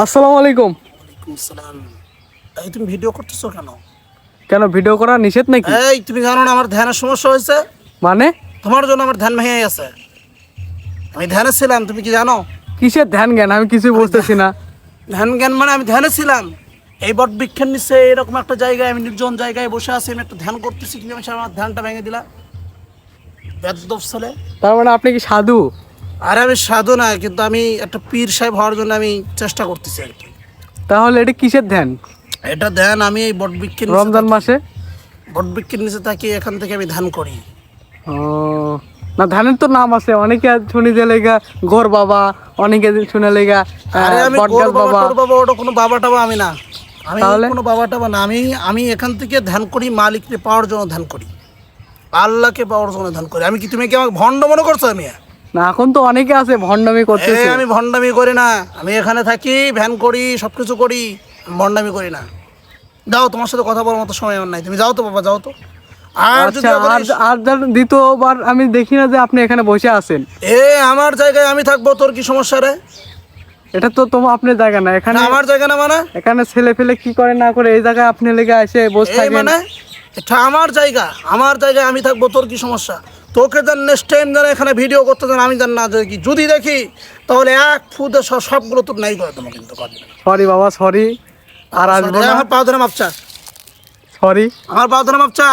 আসসালামু আলাইকুম। সালাম। এই তুমি ভিডিও করতেছো কেন? কেন ভিডিও করা নিষেধ নাকি? এই তুমি জানো না আমার ধ্যানের সমস্যা হয়েছে? মানে তোমার জন্য আমার ধ্যান ভেঙে গেছে। আমি ধ্যানে ছিলাম, তুমি কি জানো? কিসের ধ্যান জ্ঞান আমি কিছুই বুঝতেছি না। ধ্যান জ্ঞান মানে আমি ধ্যানে ছিলাম। এই বট বৃক্ষের নিচে এরকম একটা জায়গায়, আমি নির্জন জায়গায় বসে আছি, আমি একটা ধ্যান করতেছি, তুমি আমার ধ্যানটা ভেঙে দিলা। বেদব ছেলে। তার মানে আপনি কি সাধু? আরে আমি সাধু না, কিন্তু আমি একটা পীর সাহেব হওয়ার জন্য আমি চেষ্টা করতেছি আর কি। তাহলে এটা কিসের ধ্যান? এটা ধ্যান, আমি এই বট বৃক্ষের রমজান মাসে? বট বৃক্ষের নিচে থাকি, এখান থেকে আমি ধ্যান করি। ও না, ধ্যানের তো নাম আছে, অনেকে শুনি যে লেগা গোর বাবা, অনেকে শুনে লেগা আরে আমি বটগাছ বাবা। বাবা ওটা কোনো বাবা টাবা আমি না। আমি তাহলে কোনো বাবা টাবা না, আমি এখান থেকে ধ্যান করি, মালিককে পাওয়ার জন্য ধ্যান করি, আল্লাহকে পাওয়ার জন্য ধ্যান করি। আমি কি, তুমি কি আমাকে ভণ্ড মনে করছো? আমি না, এখন তো অনেকে আছে ভণ্ডামি করতেছে। আমি ভণ্ডামি করি না, আমি এখানে থাকি, ধ্যান করি, সব কিছু করি, ভণ্ডামি করি না। যাও, তোমার সাথে কথা বলার মতো সময় আমার নাই, তুমি যাও তো বাবা, যাও তো। আর যদি আচ্ছা, আর দ্বিতীয়বার আমি দেখি না যে আপনি এখানে বসে আছেন। আমার জায়গায় আমি থাকবো, তোর কি সমস্যা রে? এটা তো আপনার জায়গা না, এখানে আমার জায়গা না মানে? এখানে ছেলে ফেলে কি করে না করে এই জায়গায় আপনি লেগে এসে বসে থাকেন। মানে এটা আমার জায়গা, আমার জায়গায় আমি থাকবো, তোর কি সমস্যা? তোকে যেন নেক্সট টাইম যেন এখানে ভিডিও করতে যেন আমি যেন না দেখি, যদি দেখি তাহলে এক ফুদে সবগুলো তোর নাই করে দেবো কিন্তু। সরি বাবা, সরি। আর আসবো না। আমার পা ধরে মাপচা, সরি। আমার পা ধরে মাপচা।